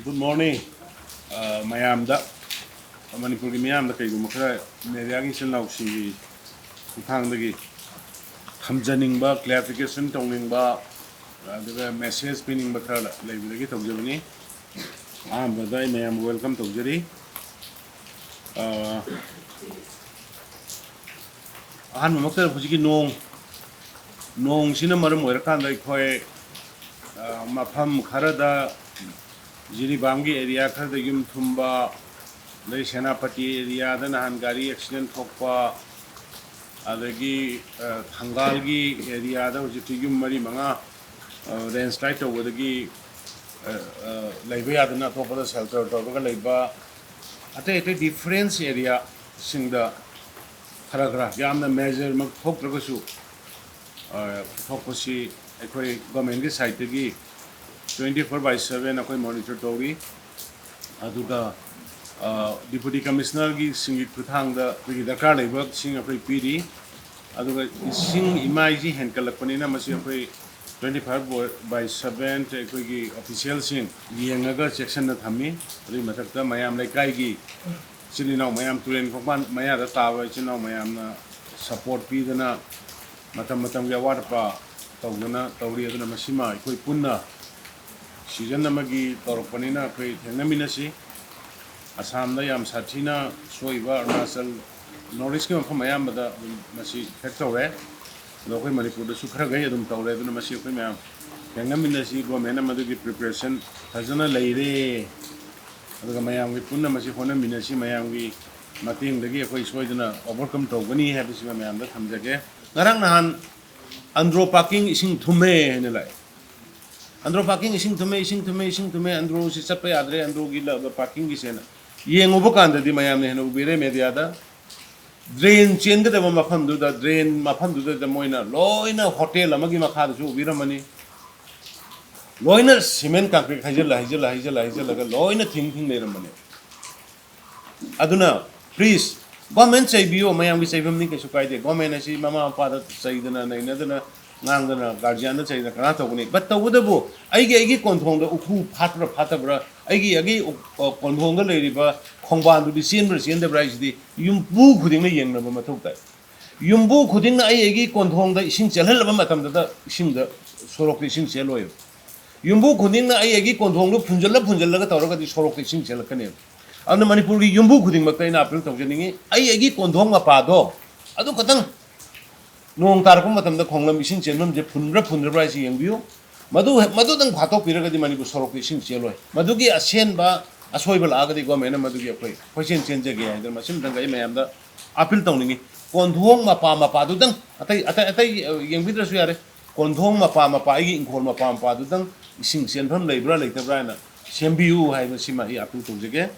Good morning, Mayamda. Manipur Mayamda Kayumaka, Mediagi Sinausi, Kangdagi, Hamjaningba, clarification, Toningba, the message spinning Bakala, like the gate of Germany. I'm Badai, Mayam, welcome to Jerry. I'm Mokta Fujiki Nong Sinamarum, where can they call Mapam Karada, Jiribangi area, the Yum Tumba. Lay Senapati area, then Hangari accident Hokpa, Adagi Hangalgi area, that was a Yumari Manga, then straight over the Gi Labia, the Natopa shelter, Toga Laba. At a difference area, sing the paragraph, Yam the measure Mokrosu, Tokosi, a government site, the Gi 24/7, a monitor Togi, Aduga. Deputy Commissioner gi Singh Kuthang the Dakar labor Singh of PD, other Singh Imaji Henkalapani Masi of 25/7 official Singh, Yangaga section of Hami, Rimatata, Mayam Lekaigi, Chilino Mayam Tulen Maya the Tower, Chino Mayam support Pidana, Matamatamga Watapa, Togana, Toriadana Masima, Puna, Shizanamagi, Toropanina, Naminasi. Assam Yam Satina, Soiva, Nasal, Noriskim from Mayamada, Masi Hector, Local Manipur, the Sukragayadum Tore, the Masiam, Yangaminasi, Gomenamadu preparation, Hazana Lady, the Mayam, we Puna Masifona Minasi, Mayami, Matin, the Gay Soidana, overcome Togani, Happy Mayam, that comes again. Narangan, Andro Parking is in to me in the life. Andro Parking is in to me, Andro is up Adre, Andro Gila, the parking is in. Yang ubukan di Miami and Ubire Mediada drain chain the Mapandu, the drain Mapandu, the Moina, Loina Hotel, Amagima Kadu, Viramani Loina cement concrete, Hajala, Loina thinking their money. Aduna, please, government say you, Miami say him Nikasukai, government, I see Mama, father, say the another. Nangana, Guardian, say the Kanatoni, but the Woodabo, I get control the Uku Patra Patabra, I get control the lady, Kongban to be seen, in the Bryce, the Yumbu couldn't be young Matuka. Yumbu couldn't I get control the Shinchel Matam, the Shin the Soroki Shinchel. Yumbu couldn't I get control the Punjala Toroka, the Soroki Shinchel Canel. And the Manipuri Yumbu couldn't make up to Jenny, I get control a pado. I don't cut Nong Tarpum, the Konga Mission General, the Pundra Rising and view. Madu than Pato Piraga, the Manipur Fishing Yellow. Madugi Ashen Ba, a Soibal Agadi Gomena Madugia play. Question change again, the machine than I may have the apple toning. Conthong Mapama Padudan, at a young widows we are. Conthong Mapama Pai in Colma Pam Padudan, Sing Sen from Labra, like the Brana. Sembiu, I will see my apple to again.